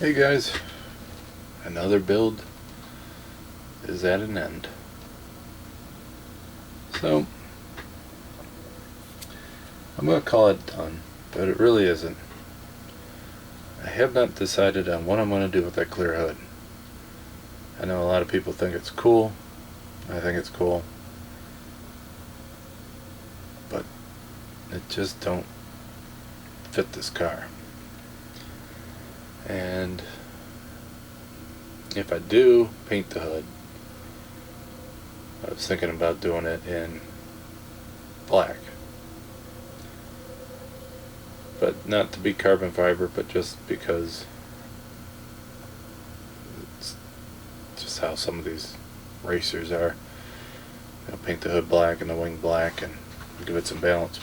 Hey guys, another build is at an end. So, I'm going to call it done, but it really isn't. I have not decided on what I'm going to do with that clear hood. I know a lot of people think it's cool. I think it's cool. But it just don't fit this car. And if I do paint the hood, I was thinking about doing it in black. But not to be carbon fiber, but just because it's just how some of these racers are. I'll paint the hood black and the wing black and give it some balance.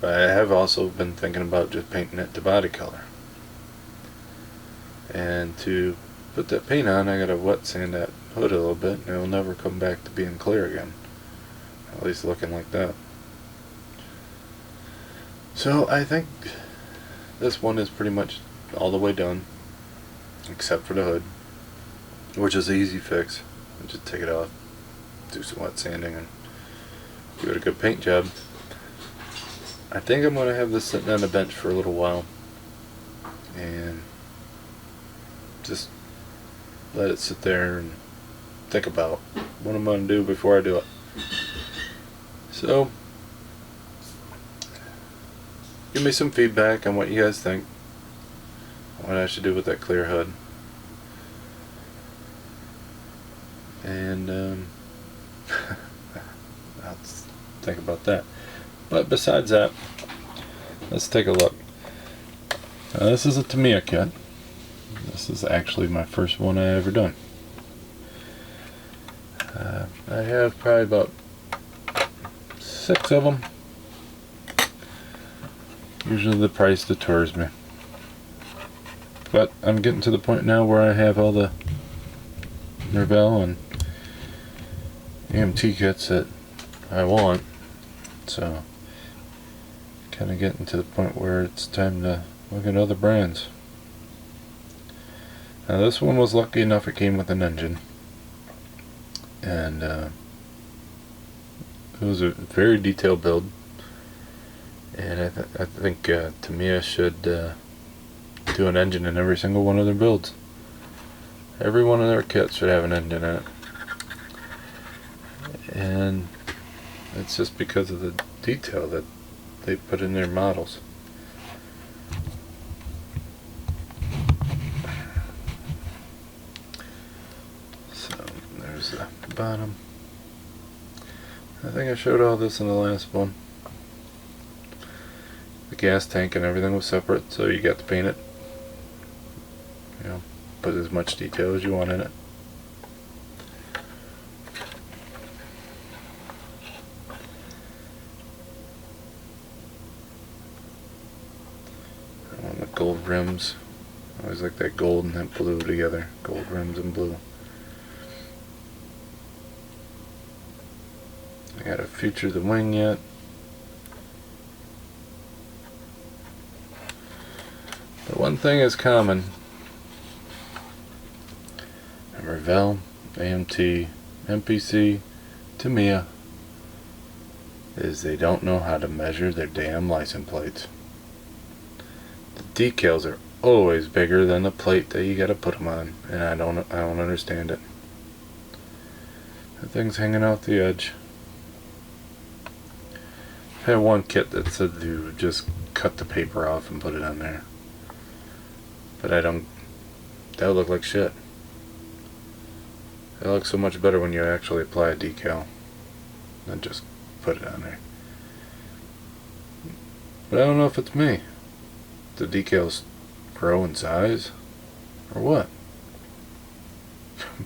But I have also been thinking about just painting it to body color. And to put that paint on, I gotta wet sand that hood a little bit, and it'll never come back to being clear again. At least looking like that. So I think this one is pretty much all the way done, except for the hood, which is an easy fix. Just take it off, do some wet sanding, and give it a good paint job. I think I'm going to have this sitting on the bench for a little while and just let it sit there and think about what I'm going to do before I do it. So give me some feedback on what you guys think, what I should do with that clear hood. And I'll think about that. But besides that, let's take a look. This is a Tamiya kit. This is actually my first one I ever done. I have probably about 6 of them. Usually the price deters me. But I'm getting to the point now where I have all the Nervell and AMT kits that I want. So kind of getting to the point where it's time to look at other brands. Now this one was lucky enough it came with an engine, and it was a very detailed build, and I think Tamiya should do an engine in every single one of their builds. Every one of their kits should have an engine in it, and it's just because of the detail that they put in their models. So there's the bottom. I think I showed all this in the last one. The gas tank and everything was separate, so you got to paint it. You know, put as much detail as you want in it. The gold rims. I always like that gold and that blue together. Gold rims and blue. I gotta feature the wing yet. But one thing is common. Nervell, AMT, MPC, Tamiya, is they don't know how to measure their damn license plates. The decals are always bigger than the plate that you gotta put them on, and I don't understand it. The thing's hanging off the edge. I had one kit that said to just cut the paper off and put it on there, but I don't. That would look like shit. It looks so much better when you actually apply a decal than just put it on there. But I don't know if it's me. The decals grow in size or what.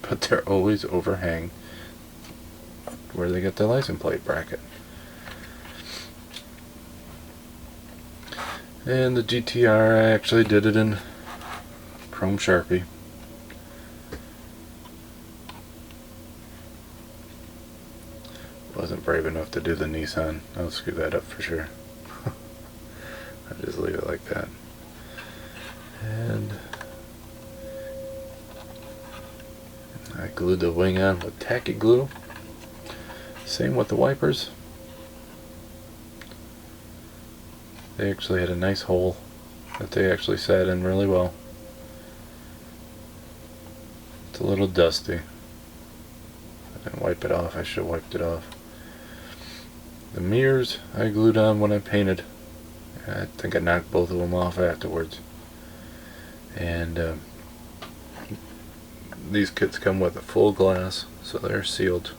But they're always overhang where they get the license plate bracket. And the GTR, I actually did it in chrome Sharpie. Wasn't brave enough to do the Nissan. I'll screw that up for sure. I just leave it like that. And I glued the wing on with tacky glue. Same with the wipers. They actually had a nice hole that they actually sat in really well. It's a little dusty. I didn't wipe it off. I should have wiped it off. The mirrors I glued on when I painted. I think I knocked both of them off afterwards. And these kits come with a full glass, so they're sealed.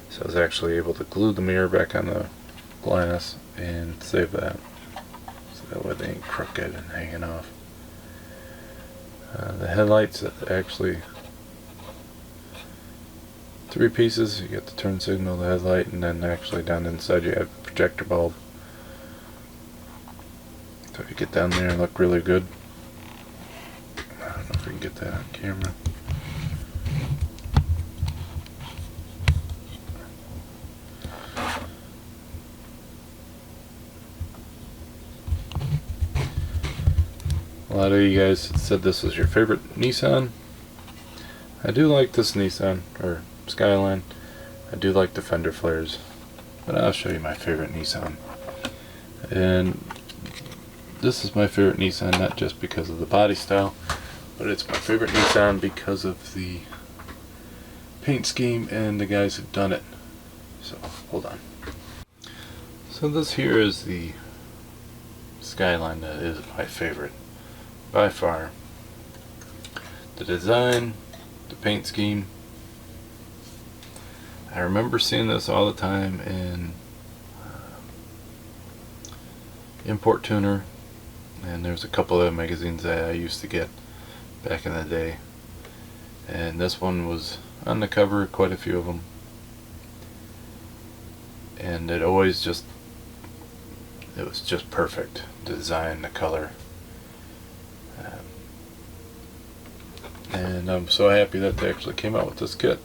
So I was actually able to glue the mirror back on the glass and save that. So that way they ain't crooked and hanging off. The headlights actually 3 pieces. You get the turn signal, the headlight, and then actually down inside you have a projector bulb. So if you get down there and look really good. I don't know if we can get that on camera. A lot of you guys said this was your favorite Nissan. I do like this Nissan, or Skyline. I do like the fender flares, but I'll show you my favorite Nissan. And this is my favorite Nissan, not just because of the body style, but it's my favorite Nissan because of the paint scheme and the guys who've done it. So, hold on. So this here is the Skyline that is my favorite by far. The design, the paint scheme. I remember seeing this all the time in Import Tuner, and there's a couple of magazines that I used to get back in the day, and this one was on the cover, quite a few of them, and it always just, it was just perfect. The design, the color. And I'm so happy that they actually came out with this kit.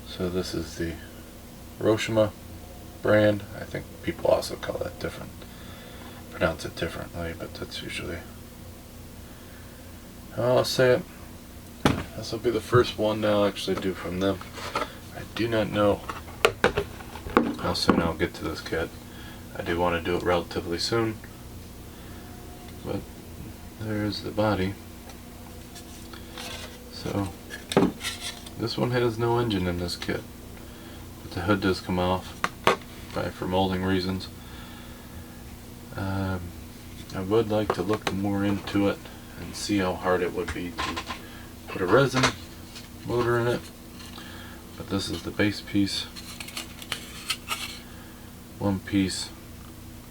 So this is the Hiroshima brand. I think people also call that different, pronounce it differently, but that's usually how I'll say it. This will be the first one that I'll actually do from them. I do not know how soon I'll get to this kit. I do want to do it relatively soon, but there's the body. So this one has no engine in this kit, but the hood does come off for molding reasons. I would like to look more into it and see how hard it would be to put a resin motor in it, but this is the base piece. One piece,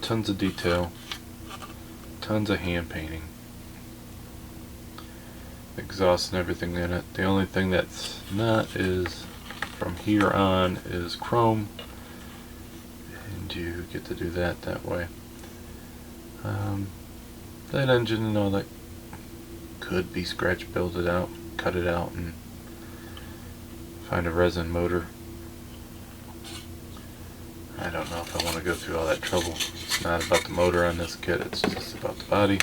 tons of detail, tons of hand painting, exhaust and everything in it. The only thing that's not is from here on is chrome, and you get to do that way. That engine and all that could be scratch builded out, cut it out, and find a resin motor. I don't know if I want to go through all that trouble. It's not about the motor on this kit, it's just about the body.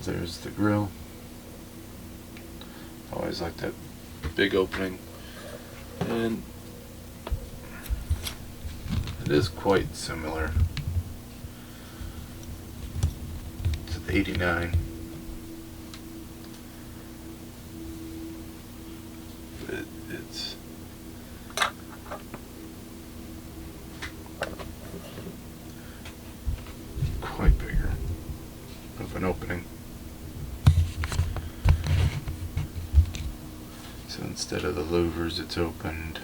There's the grill. Always like that big opening, and it is quite similar to the 89. It's quite bigger of an opening. So instead of the louvers, it's opened.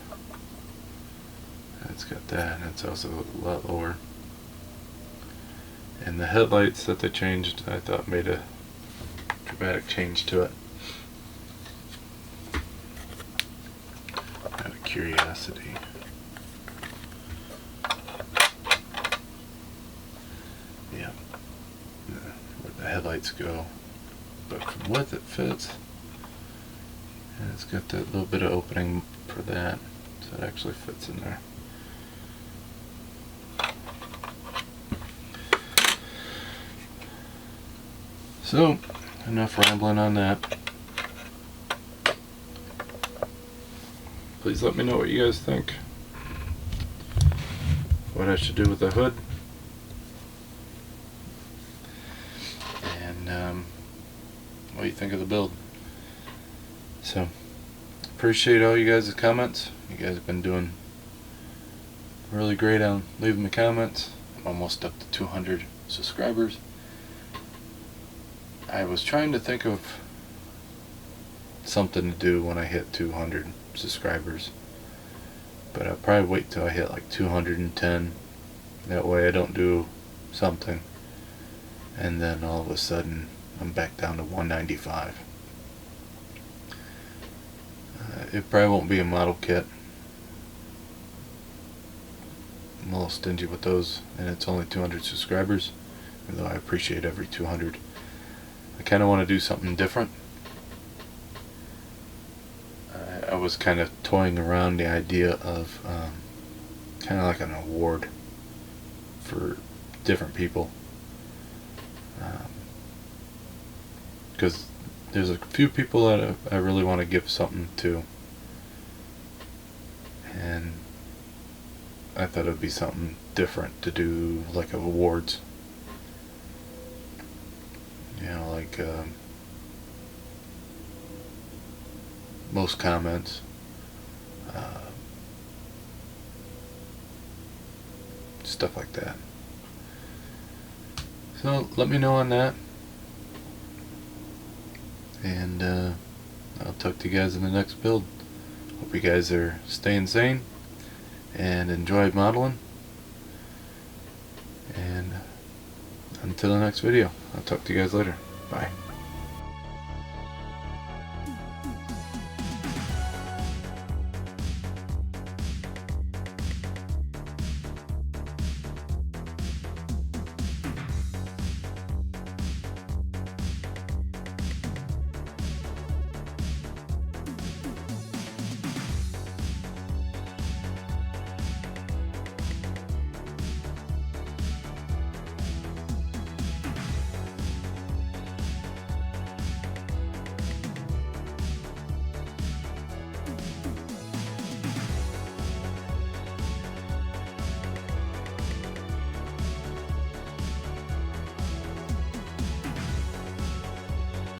It's got that, and it's also a lot lower. And the headlights that they changed, I thought made a dramatic change to it. Out of curiosity. Yeah, where the headlights go. But from what it fits, and it's got that little bit of opening for that, so it actually fits in there. So, enough rambling on that. Please let me know what you guys think. What I should do with the hood. And what do you think of the build? So, appreciate all you guys' comments. You guys have been doing really great on leaving the comments. I'm almost up to 200 subscribers. I was trying to think of something to do when I hit 200 subscribers, but I'll probably wait till I hit like 210. That way I don't do something and then all of a sudden I'm back down to 195. It probably won't be a model kit. I'm a little stingy with those, and it's only 200 subscribers, even though I appreciate every 200. I kind of want to do something different. I was kind of toying around the idea of kind of like an award for different people, because there's a few people that I really want to give something to, and I thought it would be something different to do, like awards. You know, like most comments, stuff like that. So let me know on that, and I'll talk to you guys in the next build. Hope you guys are staying sane and enjoy modeling, and until the next video, I'll talk to you guys later. Bye.